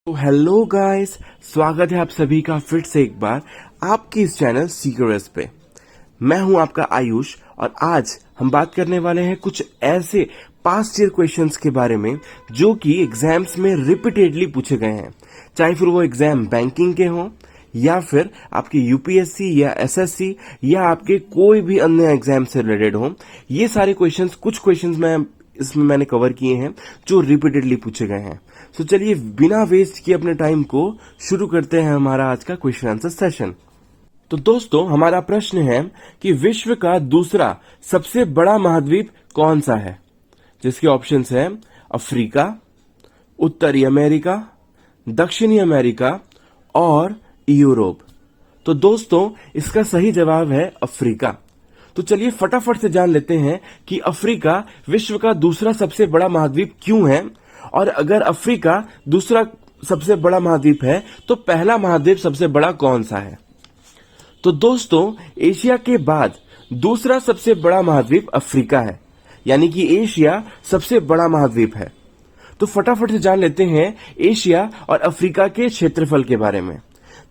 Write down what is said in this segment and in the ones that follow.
तो hello guys, स्वागत है आप सभी का फिर से एक बार आपके इस चैनल सीक्रेट्स पे। मैं हूं आपका आयुष और आज हम बात करने वाले हैं कुछ ऐसे पास्ट ईयर क्वेश्चंस के बारे में जो कि एग्जाम्स में रिपीटेडली पूछे गए हैं, चाहे फिर वो एग्जाम बैंकिंग के हों या फिर आपके यूपीएससी या एसएससी या आपके कोई भी अन्य एग्जाम से रिलेटेड हो। ये सारे क्वेश्चंस, कुछ क्वेश्चंस इसमें मैंने कवर किए हैं जो रिपीटेडली पूछे गए हैं। तो चलिए बिना वेस्ट किए अपने टाइम को शुरू करते हैं हमारा आज का क्वेश्चन आंसर सेशन। तो दोस्तों, हमारा प्रश्न है कि विश्व का दूसरा सबसे बड़ा महाद्वीप कौन सा है, जिसके ऑप्शंस हैं अफ्रीका, उत्तरी अमेरिका, दक्षिणी अमेरिका और यूरोप। तो दोस्तों, इसका सही जवाब है अफ्रीका। तो चलिए फटाफट से जान लेते हैं कि अफ्रीका विश्व का दूसरा सबसे बड़ा महाद्वीप क्यों है, और अगर अफ्रीका दूसरा सबसे बड़ा महाद्वीप है तो पहला महाद्वीप सबसे बड़ा कौन सा है। तो दोस्तों, एशिया के बाद दूसरा सबसे बड़ा महाद्वीप अफ्रीका है, यानी कि एशिया सबसे बड़ा महाद्वीप है। तो फटाफट से जान लेते हैं एशिया और अफ्रीका के क्षेत्रफल के बारे में।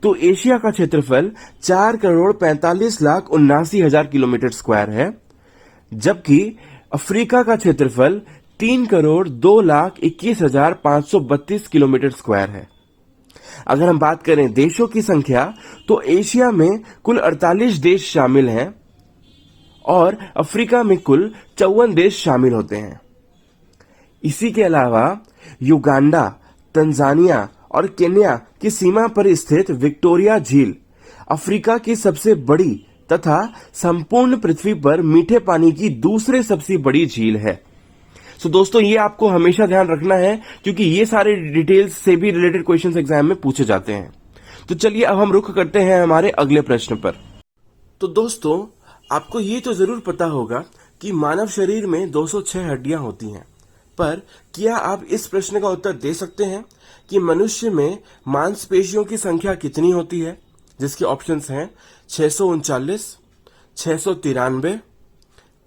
तो एशिया का क्षेत्रफल 4,45,79,000 किलोमीटर स्क्वायर है, जबकि अफ्रीका का क्षेत्रफल 3,02,21,532 किलोमीटर स्क्वायर है। अगर हम बात करें देशों की संख्या, तो एशिया में कुल 48 देश शामिल हैं और अफ्रीका में कुल 54 देश शामिल होते हैं। इसी के अलावा युगांडा, तंजानिया और केन्या की सीमा पर स्थित विक्टोरिया झील अफ्रीका की सबसे बड़ी तथा संपूर्ण पृथ्वी पर मीठे पानी की दूसरे सबसे बड़ी झील है। तो दोस्तों, ये आपको हमेशा ध्यान रखना है क्योंकि ये सारे डिटेल्स से भी रिलेटेड क्वेश्चंस एग्जाम में पूछे जाते हैं। तो चलिए अब हम रुख करते हैं हमारे अगले प्रश्न पर। तो दोस्तों, आपको ये तो जरूर पता होगा कि मानव शरीर में 206 हड्डियां होती हैं, पर क्या आप इस प्रश्न का उत्तर दे सकते हैं कि मनुष्य में मांसपेशियों की संख्या कितनी होती है, जिसके ऑप्शंस हैं 639, 693,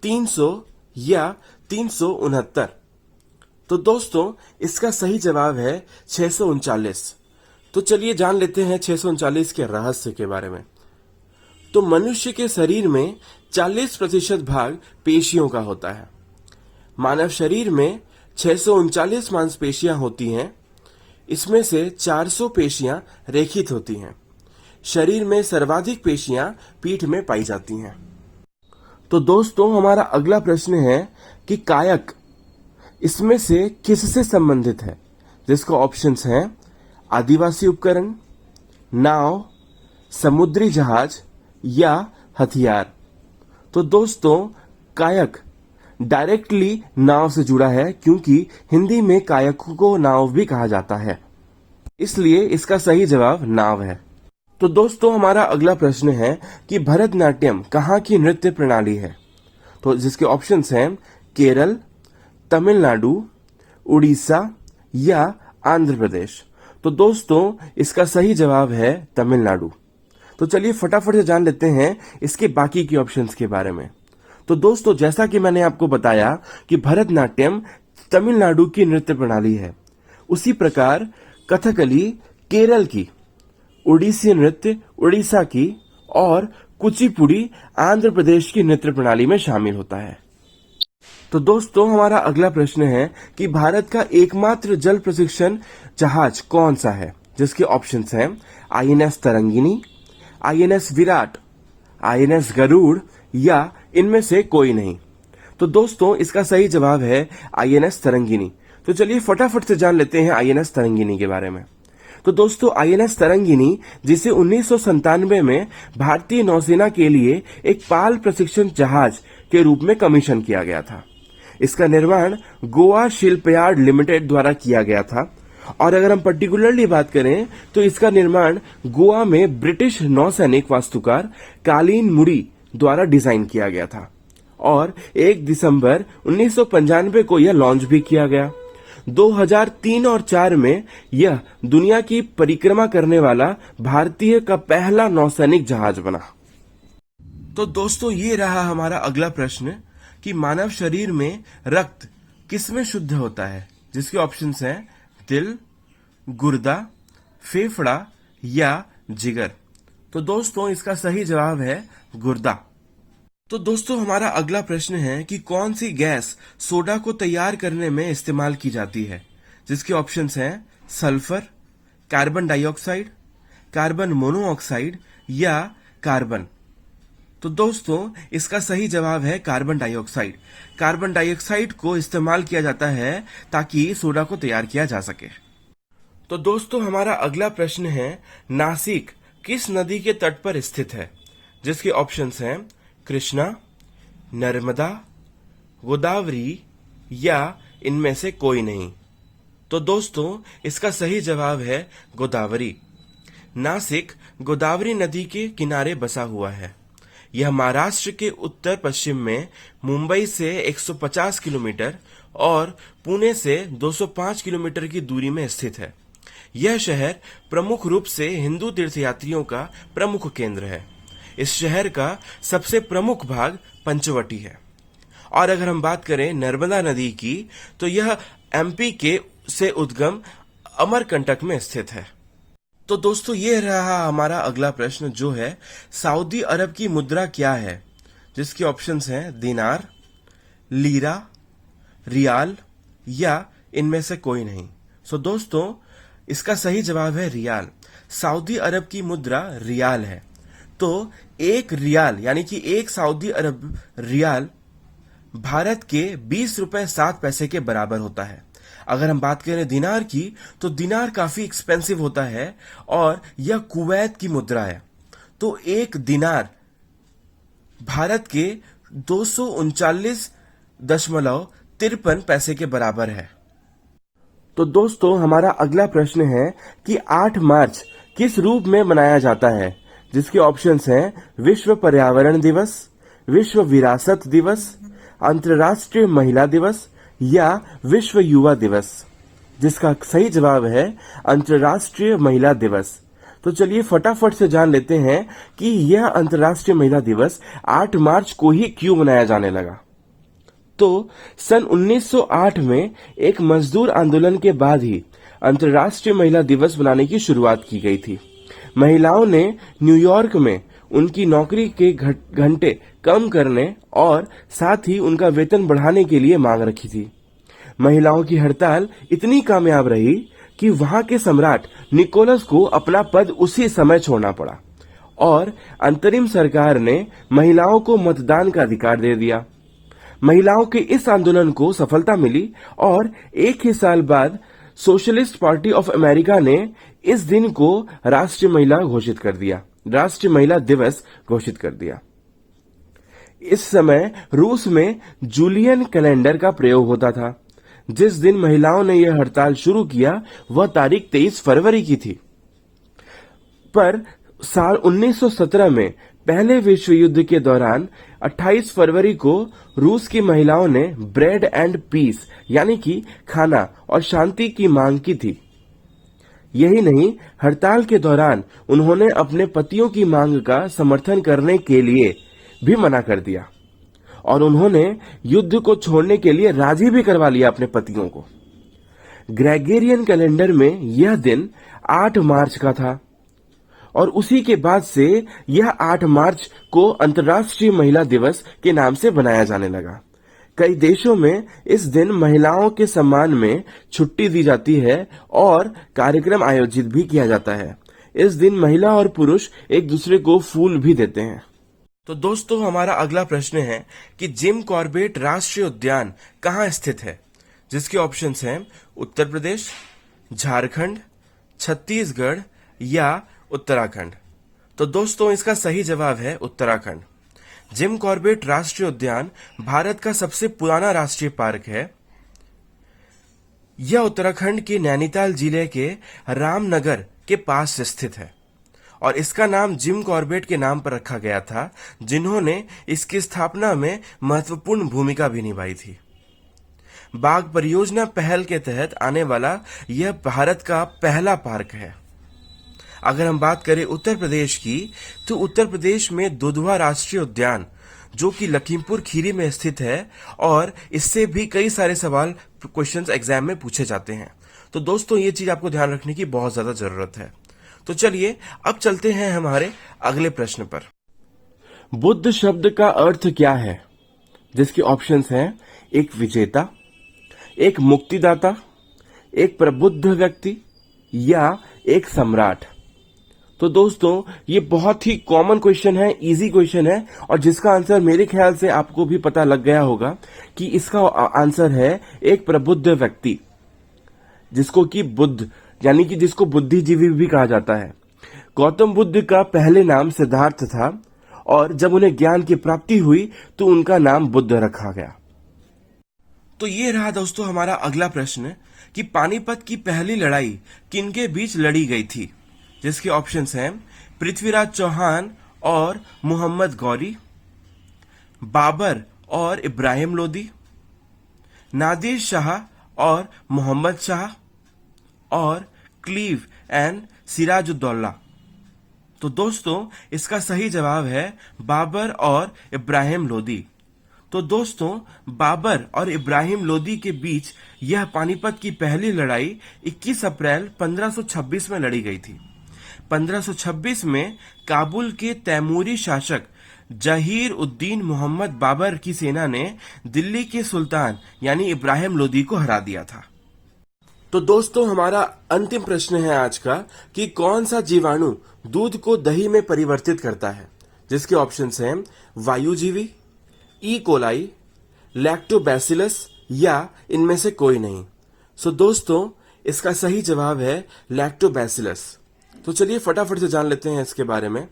300 या 369। तो दोस्तों, इसका सही जवाब है 639। तो चलिए जान लेते हैं 639 के रहस्य के बारे में। तो मनुष्य के शरीर में 40% भाग पेशियों का होता है। मानव शरीर में 639 मांसपेशियां होती हैं, इसमें से 400 पेशियां रेखित होती हैं। शरीर में सर्वाधिक पेशियां पीठ में पाई जाती हैं। तो दोस्तों, हमारा अगला प्रश्न है कि कायक इसमें से किससे संबंधित है, जिसका ऑप्शंस हैं आदिवासी उपकरण, नाव, समुद्री जहाज या हथियार। तो दोस्तों, कायक डायरेक्टली नाव से जुड़ा है, क्योंकि हिंदी में कायक को नाव भी कहा जाता है, इसलिए इसका सही जवाब नाव है। तो दोस्तों, हमारा अगला प्रश्न है कि भरतनाट्यम कहाँ की नृत्य प्रणाली है, तो जिसके ऑप्शंस हैं केरल, तमिलनाडु, उड़ीसा या आंध्र प्रदेश। तो दोस्तों, इसका सही जवाब है तमिलनाडु। तो चलिए फटाफट से जान लेते हैं इसके बाकी के ऑप्शंस के बारे में। तो दोस्तों, जैसा कि मैंने आपको बताया कि भरतनाट्यम तमिलनाडु की नृत्य प्रणाली है, उसी प्रकार कथकली केरल की, ओडिसी नृत्य उड़ीसा की और कुचिपुड़ी आंध्र प्रदेश की नृत्य प्रणाली में शामिल होता है। तो दोस्तों, हमारा अगला प्रश्न है कि भारत का एकमात्र जल प्रशिक्षण जहाज कौन सा है, जिसके ऑप्शंस हैं INS Tarangini, INS Viraat, INS Garuda या इनमें से कोई नहीं। तो दोस्तों, इसका सही जवाब है आईएनएस तरंगिनी। तो चलिए फटाफट से जान लेते हैं आईएनएस तरंगिनी के बारे में। तो दोस्तों, आईएनएस तरंगिनी, जिसे 1997 में भारतीय नौसेना के लिए एक पाल प्रशिक्षण जहाज के रूप में कमीशन किया गया था। इसका निर्माण गोवा शिपयार्ड लिमिटेड द्वारा किया गया था, और अगर हम पर्टिकुलरली बात करें तो इसका निर्माण गोवा में ब्रिटिश नौसैनिक वास्तुकार कालीन मुडी द्वारा डिजाइन किया गया था और 1 दिसंबर 1995 को यह लॉन्च भी किया गया। 2003 और 4 में यह दुनिया की परिक्रमा करने वाला भारतीय का पहला नौसैनिक जहाज बना। तो दोस्तों, ये रहा हमारा अगला प्रश्न कि मानव शरीर में रक्त किसमें शुद्ध होता है, जिसके ऑप्शंस हैं दिल, गुर्दा, फेफड़ा या जिगर? तो दोस्तों इसका सही जवाब है गुर्दा। तो दोस्तों हमारा अगला प्रश्न है कि कौन सी गैस सोडा को तैयार करने में इस्तेमाल की जाती है, जिसके ऑप्शंस हैं sulphur, carbon dioxide, carbon monoxide या कार्बन। तो दोस्तों इसका सही जवाब है कार्बन डाइऑक्साइड। कार्बन डाइऑक्साइड को इस्तेमाल किया जाता है ताकि सोडा को तैयार किया जा सके। तो दोस्तों हमारा अगला प्रश्न है नासिक किस नदी के तट पर स्थित है, जिसके ऑप्शंस हैं कृष्णा, नर्मदा, गोदावरी या इनमें से कोई नहीं। तो दोस्तों इसका सही जवाब है गोदावरी। नासिक गोदावरी नदी के किनारे बसा हुआ है। यह महाराष्ट्र के उत्तर पश्चिम में मुंबई से 150 किलोमीटर और पुणे से 205 किलोमीटर की दूरी में स्थित है। यह शहर प्रमुख रूप से हिंदू तीर्थयात्रियों का प्रमुख केंद्र है। इस शहर का सबसे प्रमुख भाग पंचवटी है। और अगर हम बात करें नर्मदा नदी की, तो यह एमपी के से उद्गम अमरकंटक में स्थित है। तो दोस्तों ये रहा हमारा अगला प्रश्न, जो है सऊदी अरब की मुद्रा क्या है, जिसके ऑप्शंस हैं दिनार, लीरा, रियाल या इनमें से कोई नहीं। सो दोस्तों इसका सही जवाब है रियाल। सऊदी अरब की मुद्रा रियाल है। तो एक रियाल यानी कि एक सऊदी अरब रियाल भारत के 20 रुपए 7 पैसे के बराबर होता है। अगर हम बात करें दिनार की, तो दिनार काफी एक्सपेंसिव होता है और यह कुवैत की मुद्रा है। तो एक दिनार भारत के 239.53 पैसे के बराबर है। तो दोस्तों हमारा अगला प्रश्न है कि 8 मार्च किस रूप में मनाया जाता है, जिसके ऑप्शंस हैं विश्व पर्यावरण दिवस, विश्व विरासत दिवस, अंतर्राष्ट्रीय महिला दिवस या विश्व युवा दिवस, जिसका सही जवाब है अंतर्राष्ट्रीय महिला दिवस। तो चलिए फटाफट से जान लेते हैं कि यह अंतर्राष्ट्रीय महिला दिवस 8 मार्च को ही क्यों मनाया जाने लगा। तो सन 1908 में एक मजदूर आंदोलन के बाद ही अंतर्राष्ट्रीय महिला दिवस मनाने की शुरुआत की गई थी। महिलाओं ने न्यूयॉर्क में उनकी नौकरी के घंटे कम करने और साथ ही उनका वेतन बढ़ाने के लिए मांग रखी थी। महिलाओं की हड़ताल इतनी कामयाब रही कि वहां के सम्राट निकोलस को अपना पद उसी समय छोड़ना पड़ा और अंतरिम सरकार ने महिलाओं को मतदान का अधिकार दे दिया। महिलाओं के इस आंदोलन को सफलता मिली और एक ही साल बाद सोशलिस्ट पार्टी ऑफ अमेरिका ने इस दिन को राष्ट्रीय महिला दिवस घोषित कर दिया। इस समय रूस में जूलियन कैलेंडर का प्रयोग होता था। जिस दिन महिलाओं ने यह हड़ताल शुरू किया वह तारीख 23 फरवरी की थी। पर साल 1917 में पहले विश्व युद्ध के दौरान 28 फरवरी को रूस की महिलाओं ने ब्रेड एंड पीस यानी कि खाना और शांति की मांग की थी। यही नहीं, हड़ताल के दौरान उन्होंने अपने पतियों की मांग का समर्थन करने के लिए भी मना कर दिया और उन्होंने युद्ध को छोड़ने के लिए राजी भी करवा लिया अपने पतियों को। ग्रेगोरियन कैलेंडर में यह दिन 8 मार्च का था और उसी के बाद से यह 8 मार्च को अंतर्राष्ट्रीय महिला दिवस के नाम से बनाया जाने लगा। कई देशों में इस दिन महिलाओं के सम्मान में छुट्टी दी जाती है और कार्यक्रम आयोजित भी किया जाता है। इस दिन महिला और पुरुष एक दूसरे को फूल भी देते हैं। तो दोस्तों हमारा अगला प्रश्न है कि जिम कॉर्बेट राष्ट्रीय उद्यान कहाँ स्थित है, जिसके ऑप्शंस हैं उत्तर प्रदेश, झारखंड, छत्तीसगढ़ या उत्तराखंड। तो दोस्तों इसका सही जवाब है उत्तराखंड। जिम कॉर्बेट राष्ट्रीय उद्यान भारत का सबसे पुराना राष्ट्रीय पार्क है। यह उत्तराखंड के नैनीताल जिले के रामनगर के पास स्थित है और इसका नाम जिम कॉर्बेट के नाम पर रखा गया था, जिन्होंने इसकी स्थापना में महत्वपूर्ण भूमिका भी निभाई थी। बाघ परियोजना पहल के तहत आने वाला यह भारत का पहला पार्क है। अगर हम बात करें उत्तर प्रदेश की, तो उत्तर प्रदेश में दुधवा राष्ट्रीय उद्यान, जो कि लखीमपुर खीरी में स्थित है और इससे भी कई सारे सवाल क्वेश्चंस एग्जाम में पूछे जाते हैं। तो दोस्तों ये चीज आपको ध्यान रखने की बहुत ज्यादा जरूरत है। तो चलिए अब चलते हैं हमारे अगले प्रश्न पर। बुद्ध शब्द का अर्थ क्या है? जिसके ऑप्शंस हैं एक विजेता, एक मुक्तिदाता, एक प्रबुद्ध व्यक्ति या एक सम्राट। तो दोस्तों ये बहुत ही कॉमन क्वेश्चन है, इजी क्वेश्चन है, और जिसका आंसर मेरे ख्याल से आपको भी पता लग गया होगा कि इसका आंसर है एक प्रबुद्ध व्यक्ति, जिसको कि बुद्ध यानी कि जिसको बुद्धिजीवी भी कहा जाता है। गौतम बुद्ध का पहले नाम सिद्धार्थ था और जब उन्हें ज्ञान की प्राप्ति हुई तो उनका नाम बुद्ध रखा गया। तो ये रहा दोस्तों हमारा अगला प्रश्न कि पानीपत की पहली लड़ाई किनके बीच लड़ी गई थी? जिसके ऑप्शंस हैं पृथ्वीराज चौहान और मोहम्मद गौरी, बाबर और इब्राहिम लोदी, नादिर शाह और मोहम्मद शाह, और क्लीव एंड सिराजुद्दौला। तो दोस्तों इसका सही जवाब है बाबर और इब्राहिम लोदी। तो दोस्तों बाबर और इब्राहिम लोदी के बीच यह पानीपत की पहली लड़ाई 21 अप्रैल 1526 में लड़ी गई थी। 1526 में काबुल के तैमूरी शासक जहीर उद्दीन मोहम्मद बाबर की सेना ने दिल्ली के सुल्तान यानी इब्राहिम लोदी को हरा दिया था। तो दोस्तों हमारा अंतिम प्रश्न है आज का कि कौन सा जीवाणु दूध को दही में परिवर्तित करता है? जिसके ऑप्शंस हैं वायुजीवी, ई कोलाई, लैक्टोबैसिलस या इनमें से कोई नहीं। सो दोस्तों इसका सही जवाब है लैक्टोबैसिलस। तो चलिए फटाफट से जान लेते हैं इसके बारे में।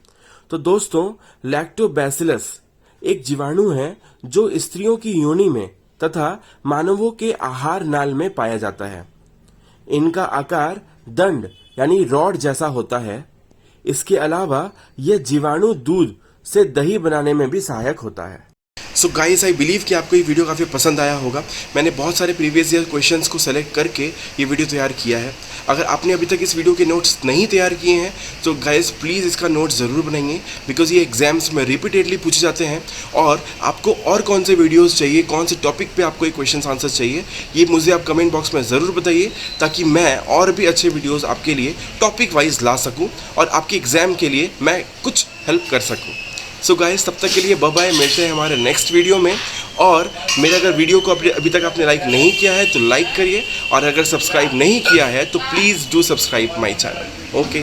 तो दोस्तों लैक्टोबैसिलस एक जीवाणु है जो स्त्रियों की योनि में तथा मानवों के आहार नाल में पाया जाता है। इनका आकार दंड यानी रॉड जैसा होता है। इसके अलावा यह जीवाणु दूध से दही बनाने में भी सहायक होता है। सो गाइस आई बिलीव कि आपको ये वीडियो काफ़ी पसंद आया होगा। मैंने बहुत सारे प्रीवियस ईयर क्वेश्चंस को सेलेक्ट करके ये वीडियो तैयार किया है। अगर आपने अभी तक इस वीडियो के नोट्स नहीं तैयार किए हैं तो गाइस प्लीज़ इसका नोट्स ज़रूर बनाइए, बिकॉज ये एग्जाम्स में रिपीटेडली पूछे जाते हैं। और आपको और कौन से वीडियोज़ चाहिए, कौन से टॉपिक पर आपको ये क्वेश्चन आंसर चाहिए, ये मुझे आप कमेंट बॉक्स में ज़रूर बताइए, ताकि मैं और भी अच्छे वीडियोज़ आपके लिए टॉपिक वाइज ला सकूँ और आपके एग्ज़ाम के लिए मैं कुछ हेल्प कर सकूँ। सो गाइस तब तक के लिए बाय बाय, मिलते हैं हमारे नेक्स्ट वीडियो में। और मेरे अगर वीडियो को अभी तक आपने लाइक नहीं किया है तो लाइक करिए, और अगर सब्सक्राइब नहीं किया है तो please do subscribe my channel. Okay.